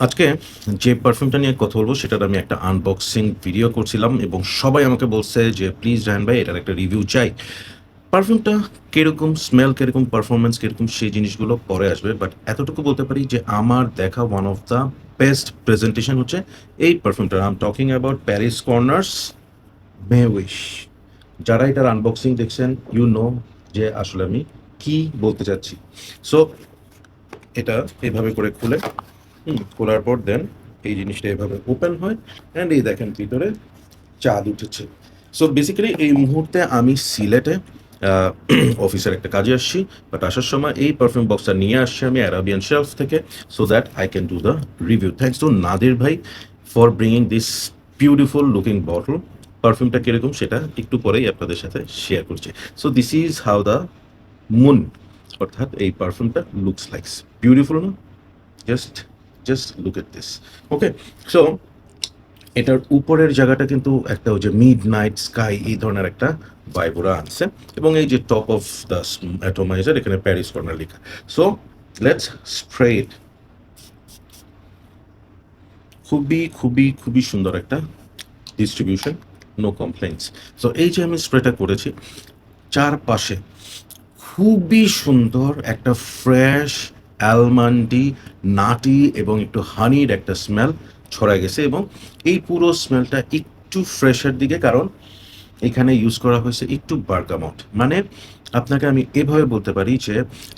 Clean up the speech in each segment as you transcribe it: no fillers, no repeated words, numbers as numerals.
আজকে যে পারফিউমটা নিয়ে কথা বলবো সেটার আমি একটা আনবক্সিং ভিডিও করছিলাম এবং সবাই আমাকে বলছে যে প্লিজ রায়হান ভাই এটার একটা রিভিউ চাই। পারফিউমটা কিরকম স্মেল, কিরকম পারফরমেন্স, কিরকম সেই জিনিসগুলো পরে আসবে, বাট এতটুকু বলতে পারি যে আমার দেখা one of the best presentation হচ্ছে এই পারফিউমটা। I am talking about Paris corners may wish. যারা এটার আনবক্সিং দেখছেন ইউ নো যে আসলে আমি কি বলতে চাচ্ছি। সো এটা এভাবে করে খুলে খোলার পর দেন এই জিনিসটা এভাবে ওপেন হয় অ্যান্ড এই দেখেন ভিতরে চাঁদ উঠেছে। সো বেসিক্যালি এই মুহূর্তে আমি সিলেটে অফিসের একটা কাজে আসছি, বাট আসার সময় এই পারফিউম বক্সটা নিয়ে আসছি আমি অ্যারাবিয়ান শেলফ থেকে, so that I can do the review. Thanks to Nadir ভাই for bringing this beautiful looking bottle. পারফিউমটা কীরকম সেটা একটু পরেই আপনাদের সাথে শেয়ার করছি। So this is how the moon, অর্থাৎ এই পারফিউমটা লুকস লাইকস বিউটিফুল না? Just just look at this. Okay, so এটার উপরের জায়গাটা কিন্তু একটা ওই যে মিড নাইট স্কাই এই ধরনের একটা ভাইবোরা আনছে, এবং এই যে টপ অফ দ্য অ্যাটোমাইজার এখানে প্যারিস কর্নার লেখা। সো লেটস স্প্রে ইট। খুবই খুবই খুবই সুন্দর একটা ডিস্ট্রিবিউশন, নো কমপ্লেন্টস। সো এই যে আমি স্প্রেটা করেছি, চারপাশে খুবই সুন্দর একটা ফ্রেশ অ্যালমন্ডি, নাটি এবং একটু হানির একটা স্মেল ছড়া গেছে, এবং এই পুরো স্মেলটা একটু ফ্রেশের দিকে, কারণ এখানে ইউজ করা হয়েছে একটু বার্গামট। মানে আপনাকে আমি এভাবে বলতে পারি যে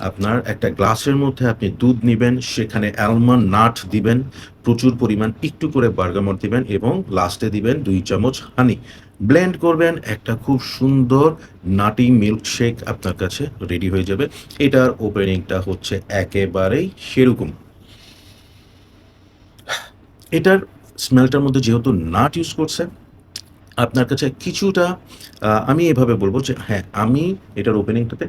আপনার একটা গ্লাসের মধ্যে আপনি দুধ নেবেন, সেখানে অ্যালমন্ড নাট দিবেন, প্রচুর পরিমাণ একটু করে বার্গামট দিবেন এবং লাস্টে দিবেন 2 চামচ হানি, ব্লেন্ড করবেন, একটা খুব সুন্দর নাটি মিল্কশেক আপনার কাছে রেডি হয়ে যাবে। এটার ওপেনিংটা হচ্ছে একেবারেই সেরকম। এটার স্মেলটার মধ্যে যেহেতু নাট ইউজ করছে, আপনার কাছে কিছুটা আমি এভাবে বলবো যে হ্যাঁ, আমি এটার ওপেনিংটাতে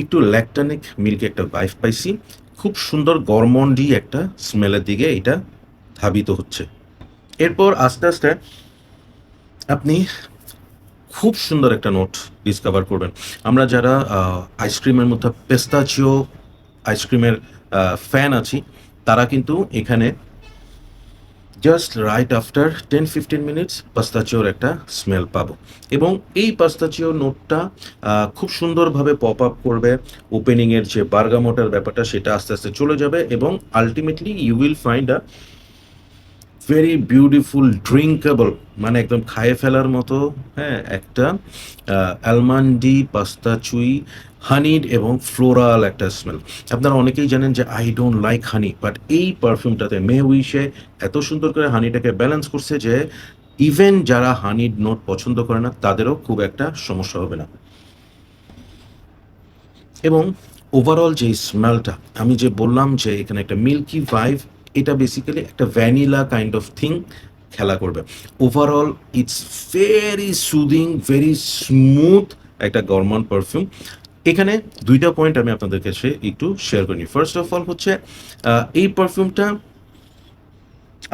একটু ল্যাকটানিক মিল্কে একটা ভাইব পাইছি। খুব সুন্দর গরমন্ডি একটা স্মেলের দিকে এটা ধাবিত হচ্ছে। এরপর আস্তে আস্তে আপনি খুব সুন্দর একটা নোট ডিসকভার করবেন। আমরা যারা আইসক্রিমের মধ্যে পেস্তাচিও আইসক্রিমের ফ্যান আছি, তারা কিন্তু এখানে জাস্ট রাইট আফটার 10-15 মিনিটস পাস্তাচিওর একটা স্মেল পাবো, এবং এই পাস্তাচিও নোটটা খুব সুন্দরভাবে পপ আপ করবে। ওপেনিংয়ের যে বার্গামোটার ব্যাপারটা সেটা আস্তে আস্তে চলে যাবে, এবং ultimately you will find a very beautiful drinkable, মানে একদম খায়ে ফেলার মতো, হ্যাঁ, একটা অ্যালমন্ডি, পাস্তাচুই, হানিড এবং ফ্লোরাল একটা স্মেল। আপনারা অনেকেই জানেন যে I don't like honey, but এই পারফিউমটাতে মে উইশে এত সুন্দর করে হানিটাকে ব্যালেন্স করছে যে ইভেন যারা হানিড নোট পছন্দ করে না তাদেরও খুব একটা সমস্যা হবে না। এবং ওভারঅল যে স্মেলটা আমি যে বললাম যে এখানে একটা মিল্কি ভাইভ, এটা বেসিক্যালি একটা ভ্যানিলা কাইন্ড অফ থিং খেলা করবে। Overall it's very soothing, very smooth একটা গরমান পারফিউম। এখানে দুইটা পয়েন্ট আমি আপনাদের কাছে একটু শেয়ার করি। ফার্স্ট অফ অল হচ্ছে এই পারফিউমটা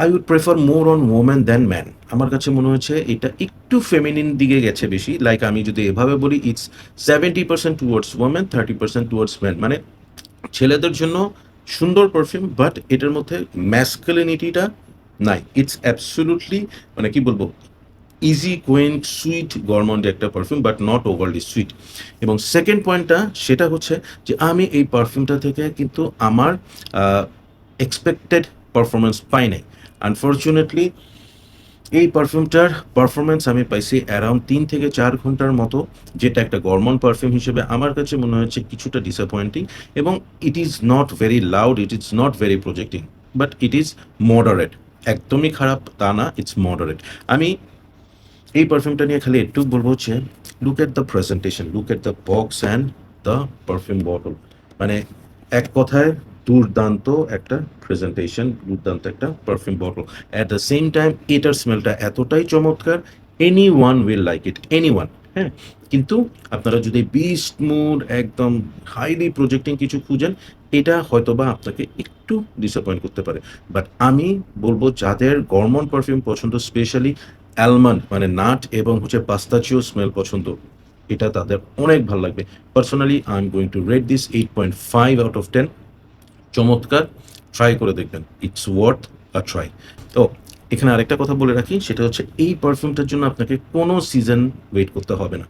I would prefer more on women than man. আমার কাছে মনে হচ্ছে এটা একটু ফেমিনিন দিকে গেছে বেশি। লাইক আমি যদি এভাবে বলি, it's 70% towards women, 30% towards man. মানে ছেলেদের জন্য সুন্দর পারফিউম, বাট এটার মধ্যে ম্যাসকুলিনিটিটা নাই। ইটস অ্যাবসোলুটলি, মানে কি বলবো, ইজি গোয়িং সুইট গরমন্ড একটা perfume, but not overlay sweet. এবং সেকেন্ড পয়েন্টটা সেটা হচ্ছে যে আমি এই পারফিউমটা থেকে কিন্তু আমার এক্সপেক্টেড পারফরমেন্স পাই নাই। আনফর্চুনেটলি এই পারফিউমটার পারফরমেন্স আমি পাইছি অ্যারাউন্ড 3 থেকে 4 ঘন্টার মতো, যেটা একটা গরমন পারফিউম হিসেবে আমার কাছে মনে হচ্ছে কিছুটা ডিসঅ্যাপয়েন্টিং। এবং it is not very loud, it is not very projecting, but it is moderate. একদমই খারাপ তা না, ইটস মডারেট। আমি এই পারফিউমটা নিয়ে খালি একটু বলবো হচ্ছে look at the presentation, look at the box and the perfume bottle. মানে এক কথায় দুর্দান্ত একটা প্রেজেন্টেশন, দুর্দান্ত একটা perfume bottle. At the same time এটার স্মেলটা এতটাই চমৎকার, any one will like it, any one. হ্যাঁ, কিন্তু আপনারা যদি বিস্ট মুড একদম হাইলি প্রজেক্টিং কিছু খুঁজেন, এটা হয়তোবা আপনাকে একটু ডিসঅ্যাপয়েন্ট করতে পারে। বাট আমি বলবো যাদের গরমন পারফিউম পছন্দ, স্পেশালি অ্যালমন্ড মানে নাট এবং হচ্ছে পাস্তাচিও স্মেল পছন্দ, এটা তাদের অনেক ভালো লাগবে। Personally I am going to rate this 8.5 out of 10। চমৎকার, ট্রাই করে দেখবেন, ইটস ওয়ার্থ আ ট্রাই। তো এখানে আরেকটা কথা বলে রাখি, সেটা হচ্ছে এই পারফিউমটার জন্য আপনাকে কোনো সিজন ওয়েট করতে হবে না।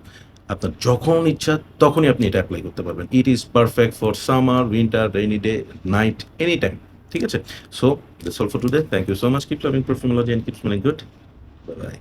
আপনার যখন ইচ্ছা তখনই আপনি এটা অ্যাপ্লাই করতে পারবেন। It is perfect for summer, winter, rainy day, night, any time. ঠিক আছে? So that's all for today. Thank you so much. Keep loving Perfumology and keep smelling good. Bye by.